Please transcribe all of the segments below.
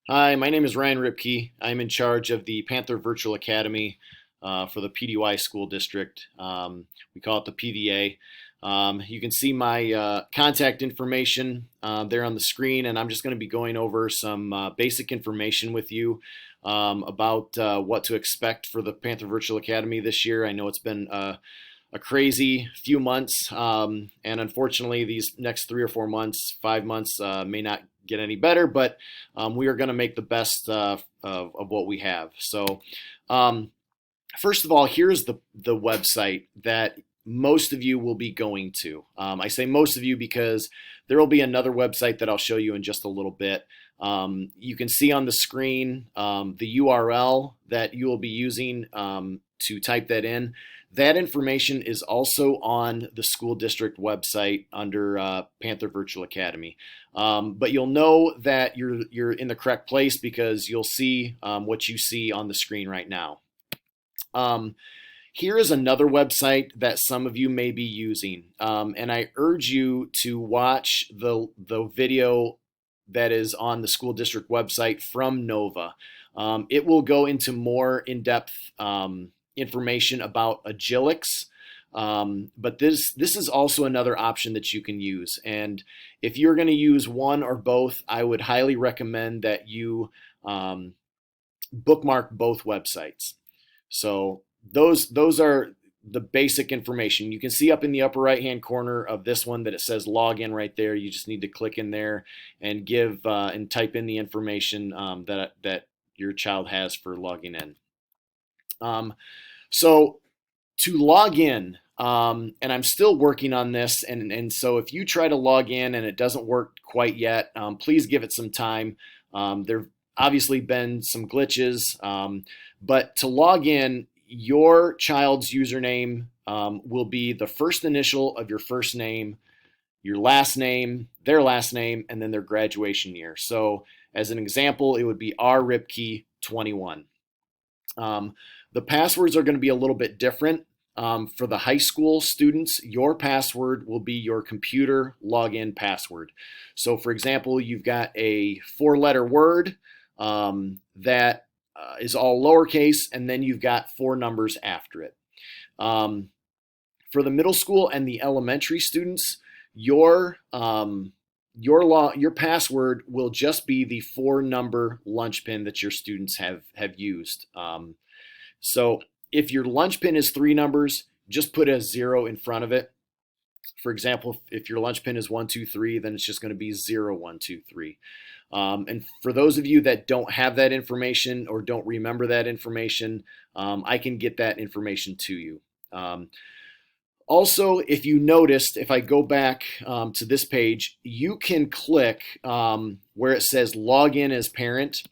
Hi, my name is Ryan Ripke. I'm in charge of the Panther Virtual Academy for the PDY School District. We call it the PVA. You can see my contact information there on the screen, and I'm just going to be going over some basic information with you about what to expect for the Panther Virtual Academy this year. I know it's been a crazy few months, and unfortunately, these next 3 or 4 months, 5 months may not get any better, but we are going to make the best of what we have. So, um, first of all, here's the website that most of you will be going to. I say most of you because there will be another website that I'll show you in just a little bit. You can see on the screen the URL that you will be using to type that in. That information is also on the school district website under Panther Virtual Academy. But you'll know that you're in the correct place because you'll see what you see on the screen right now. Um, Here is another website that some of you may be using, and I urge you to watch the video that is on the school district website from Nova. It will go into more in-depth information about Agilix, but this is also another option that you can use. And if you're going to use one or both, I would highly recommend that you bookmark both websites. So those are the basic information. You can see up in the upper right hand corner of this one that it says login right there. You just need to click in there and give and type in the information that your child has for logging in. So to log in, and I'm still working on this, and so if you try to log in and it doesn't work quite yet, please give it some time. There have obviously been some glitches, but to log in, your child's username will be the first initial of your first name, your last name, their last name, and then their graduation year. So as an example, it would be R Ripke 21. The passwords are going to be a little bit different. For the high school students, your password will be your computer login password. So, for example, you've got a 4-letter word that is all lowercase, and then you've got 4 numbers after it. For the middle school and the elementary students, your password will just be the 4-number lunch pin that your students have used. So if your lunch pin is 3 numbers, just put a 0 in front of it. For example, if your lunch pin is 123, then it's just going to be 0123. And for those of you that don't have that information or don't remember that information, I can get that information to you. Also, if you noticed, if I go back to this page, you can click where it says login as parent.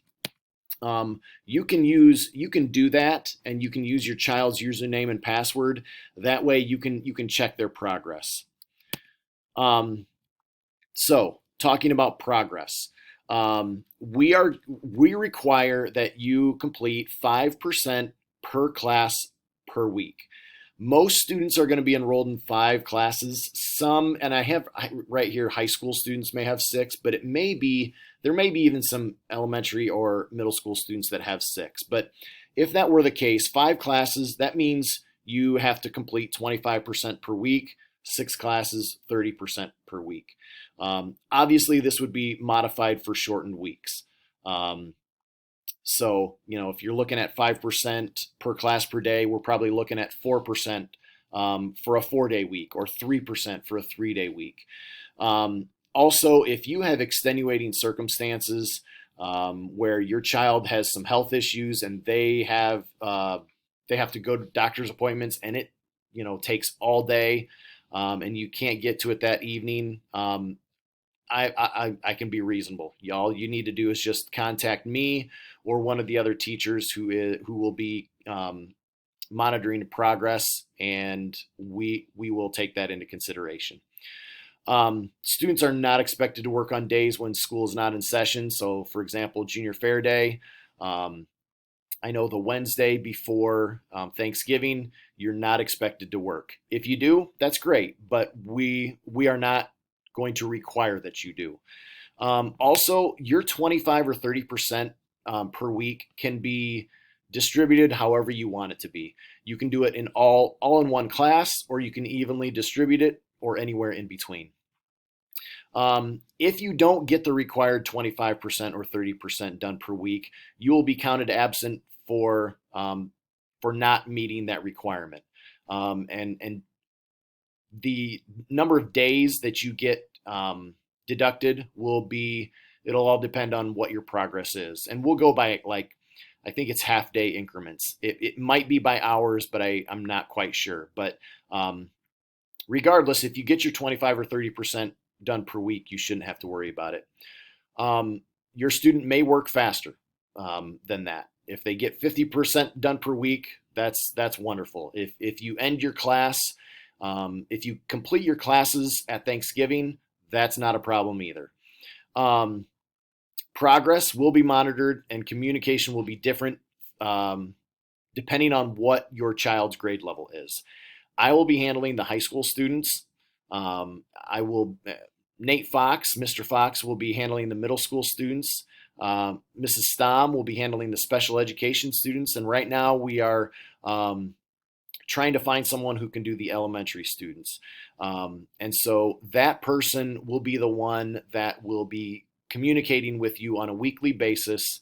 You can do that, and you can use your child's username and password. That way, you can check their progress. So, talking about progress, we require that you complete 5% per class per week. Most students are going to be enrolled in 5 classes. Some, and I have right here, high school students may have 6, but there may be even some elementary or middle school students that have 6. But if that were the case, 5 classes, that means you have to complete 25% per week, 6 classes, 30% per week. Obviously, this would be modified for shortened weeks. So, if you're looking at 5% per class per day, we're probably looking at 4% for a 4-day week or 3% for a 3-day week. Also, if you have extenuating circumstances where your child has some health issues and they have to go to doctor's appointments and it takes all day and you can't get to it that evening, I can be reasonable. All you need to do is just contact me or one of the other teachers who will be monitoring the progress, and we will take that into consideration. Students are not expected to work on days when school is not in session. So, for example, Junior Fair Day. I know the Wednesday before Thanksgiving, you're not expected to work. If you do, that's great, but we are not going to require that you do. Also, your 25 or 30% per week can be distributed however you want it to be. You can do it in all in one class, or you can evenly distribute it, or anywhere in between. If you don't get the required 25% or 30% done per week, you will be counted absent for not meeting that requirement. And the number of days that you get deducted will be, it'll all depend on what your progress is. And we'll go by, like, I think it's half day increments. It might be by hours, but I'm not quite sure. But regardless, if you get your 25 or 30% done per week, you shouldn't have to worry about it. Your student may work faster than that. If they get 50% done per week, that's wonderful. If you end your class, if you complete your classes at Thanksgiving, that's not a problem either. Um, Progress will be monitored and communication will be different depending on what your child's grade level is. I will be handling the high school students. I will, Nate Fox, Mr. Fox, will be handling the middle school students. Mrs. Stom will be handling the special education students. And right now we are trying to find someone who can do the elementary students. And so that person will be the one that will be communicating with you on a weekly basis,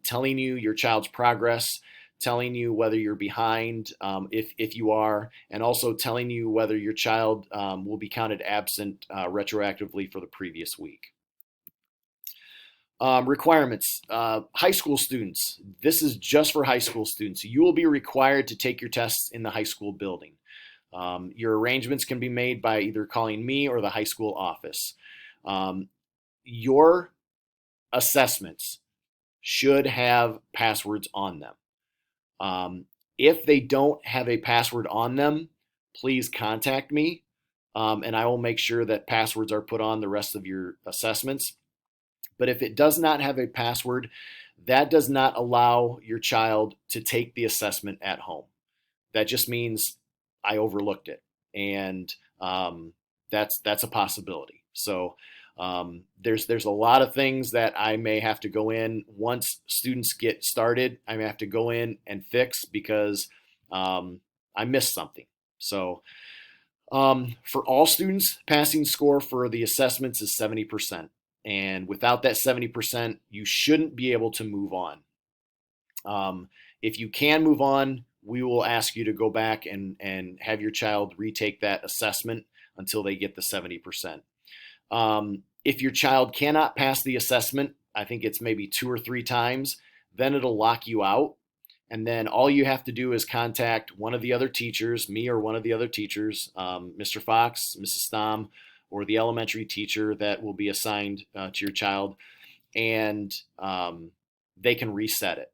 telling you your child's progress, telling you whether you're behind, if you are, and also telling you whether your child will be counted absent retroactively for the previous week. Requirements. High school students. This is just for high school students. You will be required to take your tests in the high school building. Your arrangements can be made by either calling me or the high school office. Your assessments should have passwords on them. If they don't have a password on them, please contact me, and I will make sure that passwords are put on the rest of your assessments. But if it does not have a password, that does not allow your child to take the assessment at home. That just means I overlooked it, and that's a possibility. So there's a lot of things that I may have to go in once students get started. I may have to go in and fix because I missed something. So for all students, passing score for the assessments is 70%. And without that 70%, you shouldn't be able to move on. If you can move on, we will ask you to go back and have your child retake that assessment until they get the 70%. If your child cannot pass the assessment, I think it's maybe 2 or 3 times, then it'll lock you out. And then all you have to do is contact one of the other teachers, me or one of the other teachers, Mr. Fox, Mrs. Stom, or the elementary teacher that will be assigned to your child, and they can reset it.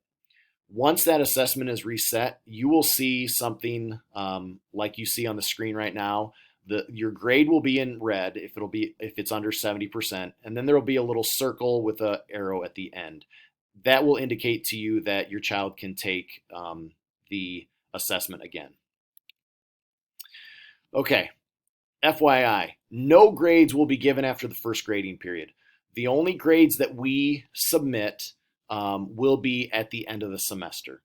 Once that assessment is reset, you will see something like you see on the screen right now. Your grade will be in red if it's under 70%, and then there will be a little circle with an arrow at the end. That will indicate to you that your child can take the assessment again. Okay, FYI, no grades will be given after the first grading period. The only grades that we submit will be at the end of the semester.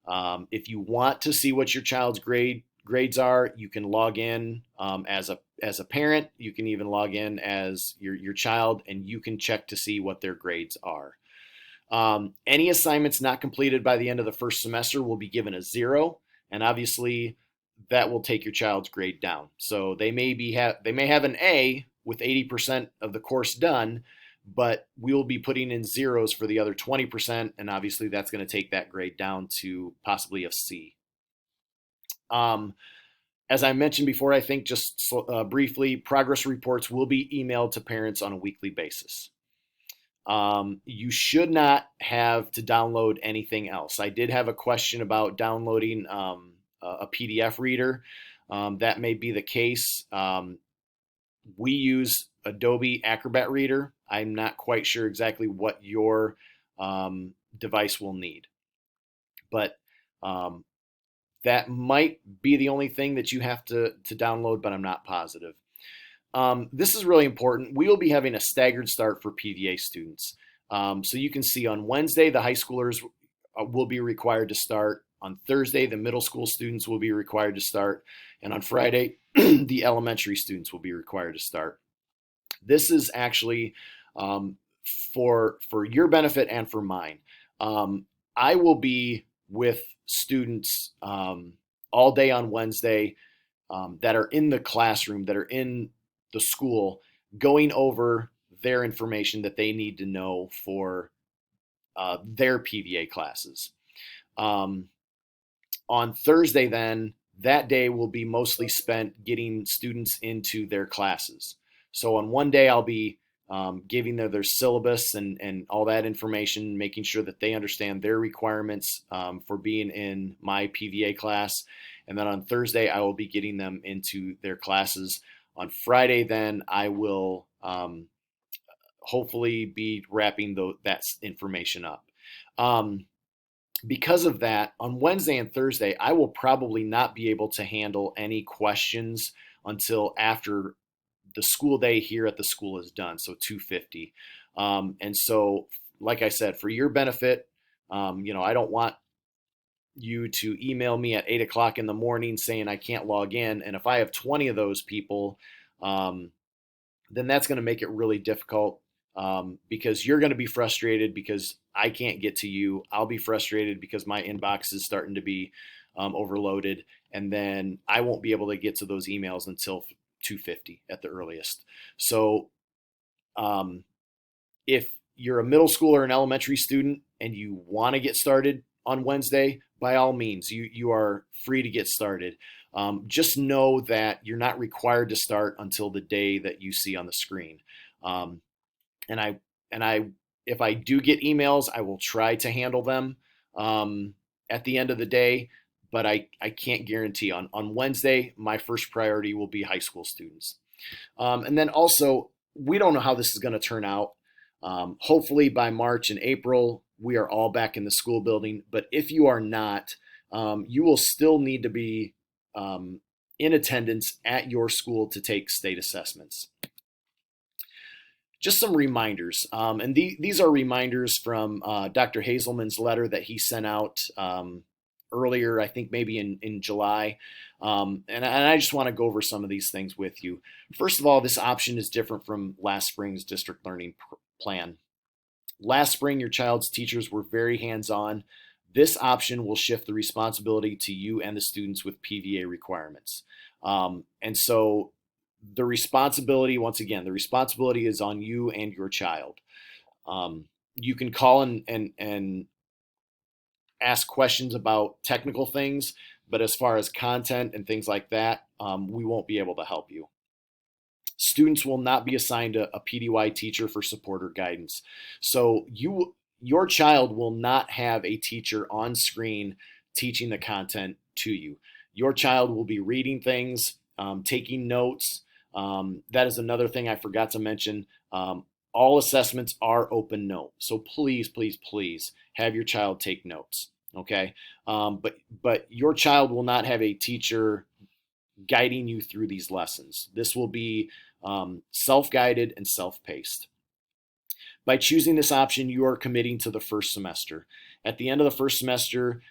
If you want to see what your child's grades are, you can log in as a parent. You can even log in as your child, and you can check to see what their grades are. Any assignments not completed by the end of the first semester will be given a 0, and obviously that will take your child's grade down. So they may have an A with 80% of the course done, but we will be putting in zeros for the other 20%, and obviously that's going to take that grade down to possibly a C. As I mentioned before, I think just briefly, progress reports will be emailed to parents on a weekly basis. You should not have to download anything else. I did have a question about downloading a PDF reader. That may be the case. We use Adobe Acrobat Reader. I'm not quite sure exactly what your device will need, but that might be the only thing that you have to download, but I'm not positive. This is really important. We will be having a staggered start for PVA students. So you can see on Wednesday, the high schoolers will be required to start. On Thursday, the middle school students will be required to start. And on Friday, the elementary students will be required to start. This is actually um, for your benefit and for mine. I will be with students all day on Wednesday that are in the classroom, that are in the school, going over their information that they need to know for their PVA classes. Um, on Thursday, then, that day will be mostly spent getting students into their classes. So on one day, I'll be giving their syllabus and all that information, making sure that they understand their requirements for being in my PVA class. And then on Thursday, I will be getting them into their classes. On Friday, then I will hopefully be wrapping that information up. Um, because of that, on Wednesday and Thursday, I will probably not be able to handle any questions until after the school day here at the school is done, so 2:50. And so, like I said, for your benefit, I don't want you to email me at 8 o'clock in the morning saying I can't log in. And if I have 20 of those people, um, then that's going to make it really difficult because you're going to be frustrated because I can't get to you. I'll be frustrated because my inbox is starting to be overloaded, and then I won't be able to get to those emails until 2:50 at the earliest. So um, if you're a middle school or an elementary student and you want to get started on Wednesday, by all means, you are free to get started. Just know that you're not required to start until the day that you see on the screen. Um, and I and I if I do get emails, I will try to handle them um, at the end of the day. But I can't guarantee. On Wednesday, my first priority will be high school students. And then also, we don't know how this is going to turn out. Hopefully, by March and April, we are all back in the school building. But if you are not, you will still need to be um, in attendance at your school to take state assessments. Just some reminders, and these are reminders from Dr. Hazelman's letter that he sent out earlier, I think maybe in July. And I just want to go over some of these things with you. First of all, this option is different from last spring's district learning plan. Last spring, your child's teachers were very hands-on. This option will shift the responsibility to you and the students with PVA requirements. And so the responsibility, once again, the responsibility is on you and your child. You can call and ask questions about technical things, but as far as content and things like that, we won't be able to help you. Students will not be assigned a PDY teacher for support or guidance. So your child will not have a teacher on screen teaching the content to you. Your child will be reading things, taking notes. That is another thing I forgot to mention. All assessments are open note. So please, please, please have your child take notes. Okay. But your child will not have a teacher guiding you through these lessons. This will be self-guided and self-paced. By choosing this option, you are committing to the first semester. At the end of the first semester,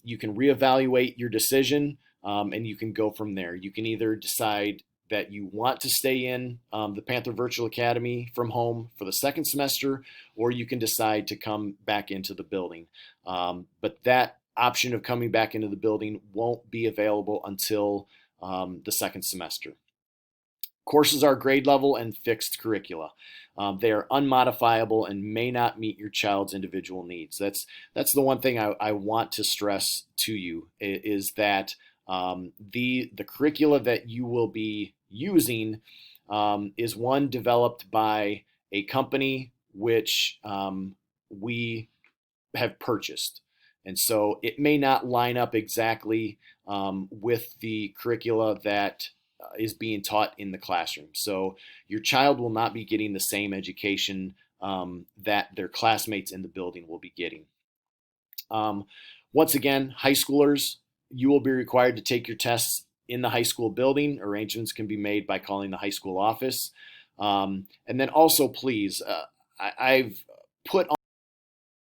you can reevaluate your decision and you can go from there. You can either decide that you want to stay in the Panther Virtual Academy from home for the second semester, or you can decide to come back into the building. But that option of coming back into the building won't be available until the second semester. Courses are grade level and fixed curricula. They are unmodifiable and may not meet your child's individual needs. That's the one thing I want to stress to you is that the curricula that you will be using is one developed by a company which we have purchased. And so it may not line up exactly with the curricula that is being taught in the classroom. So your child will not be getting the same education that their classmates in the building will be getting. Once again, high schoolers, you will be required to take your tests in the high school building. Arrangements can be made by calling the high school office. And then also, please, I've put